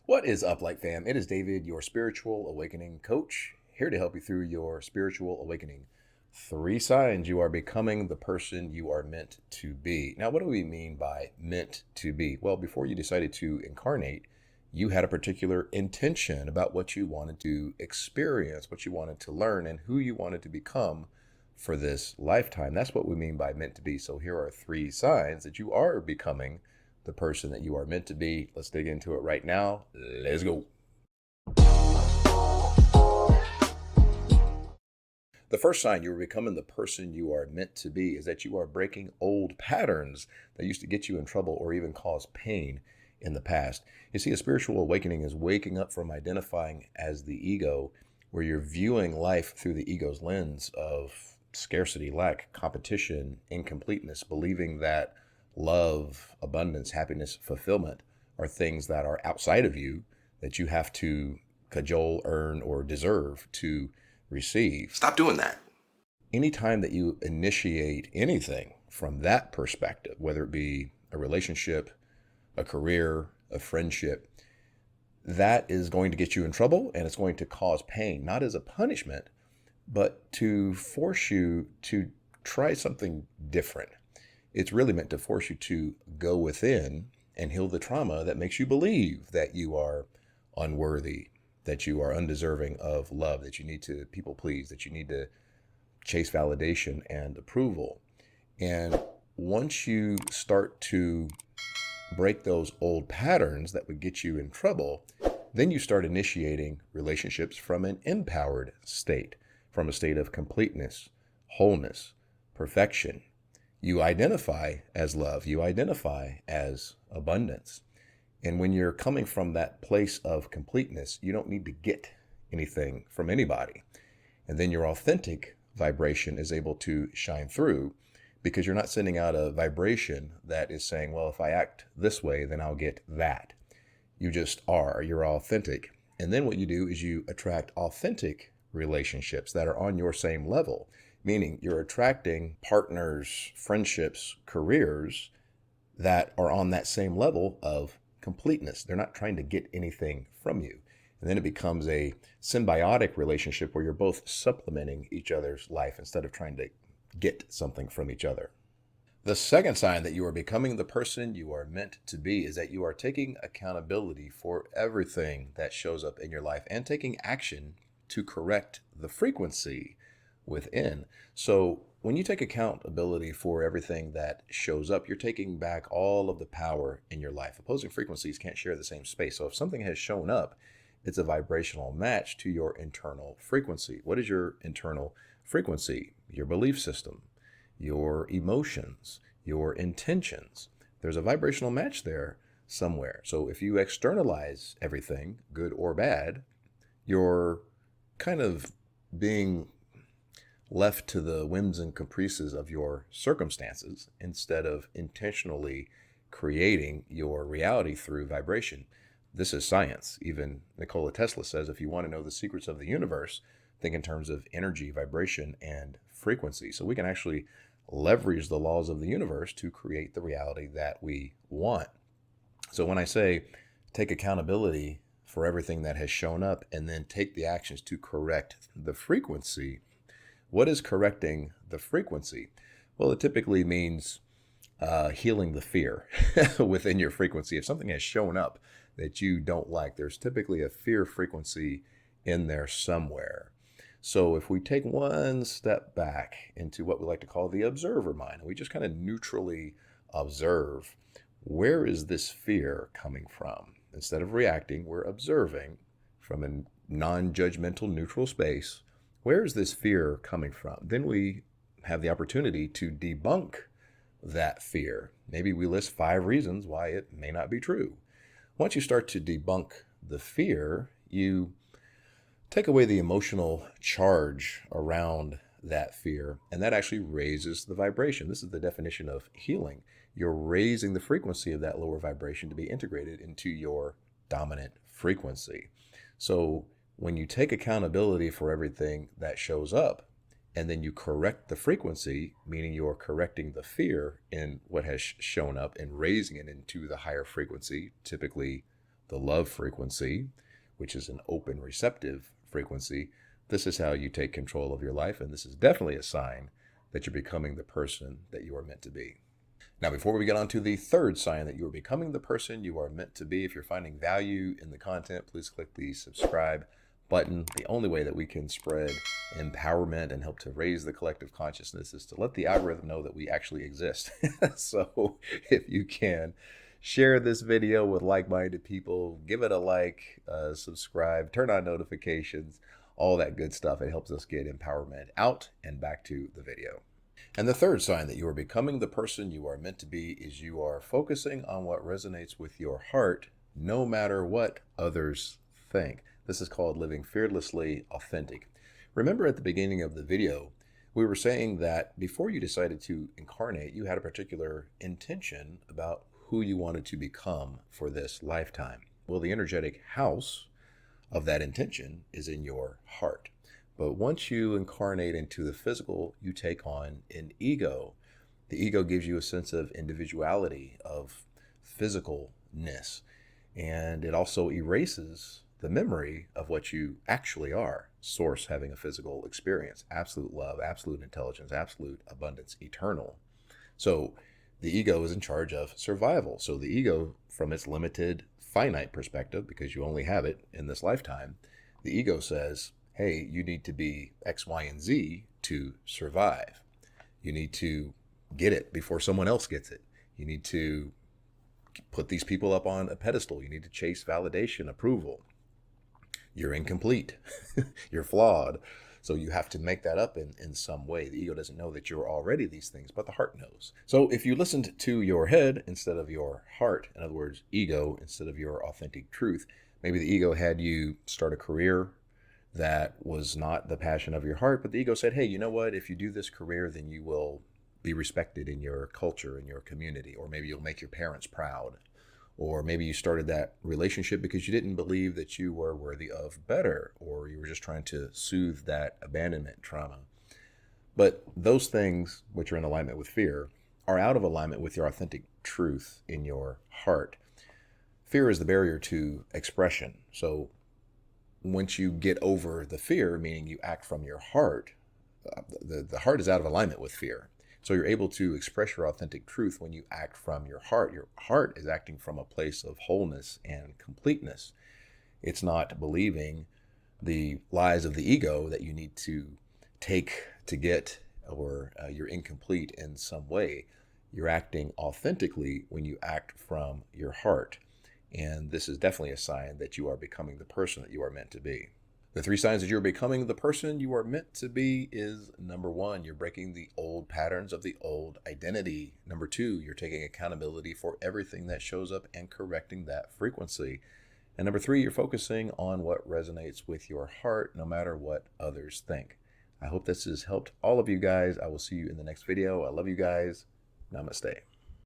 What is up, Light Fam? It is David, your spiritual awakening coach, here to help you through your spiritual awakening. 3 signs you are becoming the person you are meant to be. Now, what do we mean by meant to be? Well, before you decided to incarnate, you had a particular intention about what you wanted to experience, what you wanted to learn, and who you wanted to become for this lifetime. That's what we mean by meant to be. So here are 3 signs that you are becoming the person that you are meant to be. Let's dig into it right now. Let's go. The first sign you are becoming the person you are meant to be is that you are breaking old patterns that used to get you in trouble or even cause pain in the past. You see, a spiritual awakening is waking up from identifying as the ego, where you're viewing life through the ego's lens of scarcity, lack, competition, incompleteness, believing that love, abundance, happiness, fulfillment are things that are outside of you that you have to cajole, earn, or deserve to receive. Stop doing that. Anytime that you initiate anything from that perspective, whether it be a relationship, a career, a friendship, that is going to get you in trouble and it's going to cause pain, not as a punishment, but to force you to try something different. It's really meant to force you to go within and heal the trauma that makes you believe that you are unworthy, that you are undeserving of love, that you need to people please, that you need to chase validation and approval. And once you start to break those old patterns that would get you in trouble, then you start initiating relationships from an empowered state, from a state of completeness, wholeness, perfection. You identify as love, you identify as abundance. And when you're coming from that place of completeness, you don't need to get anything from anybody. And then your authentic vibration is able to shine through because you're not sending out a vibration that is saying, well, if I act this way, then I'll get that. You just are, you're authentic. And then what you do is you attract authentic relationships that are on your same level, meaning you're attracting partners, friendships, careers that are on that same level of completeness. They're not trying to get anything from you. And then it becomes a symbiotic relationship where you're both supplementing each other's life instead of trying to get something from each other. The second sign that you are becoming the person you are meant to be is that you are taking accountability for everything that shows up in your life and taking action to correct the frequency within. So when you take accountability for everything that shows up, you're taking back all of the power in your life. Opposing frequencies can't share the same space. So if something has shown up, it's a vibrational match to your internal frequency. What is your internal frequency? Your belief system, your emotions, your intentions. There's a vibrational match there somewhere. So if you externalize everything, good or bad, you're kind of being left to the whims and caprices of your circumstances instead of intentionally creating your reality through vibration. This is science. Even Nikola Tesla says if you want to know the secrets of the universe, think in terms of energy, vibration, and frequency. So we can actually leverage the laws of the universe to create the reality that we want. So when I say take accountability for everything that has shown up and then take the actions to correct the frequency, what is correcting the frequency? Well, it typically means healing the fear within your frequency. If something has shown up that you don't like, there's typically a fear frequency in there somewhere. So if we take one step back into what we like to call the observer mind, we just kind of neutrally observe, where is this fear coming from? Instead of reacting, we're observing from a non-judgmental neutral space. Where is this fear coming from? Then we have the opportunity to debunk that fear. Maybe we list 5 reasons why it may not be true. Once you start to debunk the fear, you take away the emotional charge around that fear, and that actually raises the vibration. This is the definition of healing. You're raising the frequency of that lower vibration to be integrated into your dominant frequency. So when you take accountability for everything that shows up, and then you correct the frequency, meaning you're correcting the fear in what has shown up and raising it into the higher frequency, typically the love frequency, which is an open, receptive frequency, this is how you take control of your life. And this is definitely a sign that you're becoming the person that you are meant to be. Now, before we get on to the third sign that you are becoming the person you are meant to be, if you're finding value in the content, please click the subscribe button. The only way that we can spread empowerment and help to raise the collective consciousness is to let the algorithm know that we actually exist. So if you can, share this video with like-minded people, give it a like, subscribe, turn on notifications, all that good stuff. It helps us get empowerment out. And back to the video. And the third sign that you are becoming the person you are meant to be is you are focusing on what resonates with your heart, no matter what others think. This is called living fearlessly authentic. Remember at the beginning of the video, we were saying that before you decided to incarnate, you had a particular intention about who you wanted to become for this lifetime. Well, the energetic house of that intention is in your heart. But once you incarnate into the physical, you take on an ego. The ego gives you a sense of individuality, of physicalness, and it also erases the memory of what you actually are. Source having a physical experience, absolute love, absolute intelligence, absolute abundance, eternal. So the ego is in charge of survival. So the ego, from its limited, finite perspective, because you only have it in this lifetime, the ego says, hey, you need to be X, Y, and Z to survive. You need to get it before someone else gets it. You need to put these people up on a pedestal. You need to chase validation, approval. You're incomplete. You're flawed. So you have to make that up in some way. The ego doesn't know that you're already these things, but the heart knows. So if you listened to your head instead of your heart, in other words, ego instead of your authentic truth, maybe the ego had you start a career that was not the passion of your heart, but the ego said, hey, you know what? If you do this career, then you will be respected in your culture, in your community, or maybe you'll make your parents proud. Or maybe you started that relationship because you didn't believe that you were worthy of better, or you were just trying to soothe that abandonment trauma. But those things, which are in alignment with fear, are out of alignment with your authentic truth in your heart. Fear is the barrier to expression. So once you get over the fear, meaning you act from your heart, the heart is out of alignment with fear. So you're able to express your authentic truth when you act from your heart. Your heart is acting from a place of wholeness and completeness. It's not believing the lies of the ego that you need to take to get, or you're incomplete in some way. You're acting authentically when you act from your heart. And this is definitely a sign that you are becoming the person that you are meant to be. The three signs that you're becoming the person you are meant to be is, number one, you're breaking the old patterns of the old identity. Number two, you're taking accountability for everything that shows up and correcting that frequency. And number three, you're focusing on what resonates with your heart, no matter what others think. I hope this has helped all of you guys. I will see you in the next video. I love you guys. Namaste.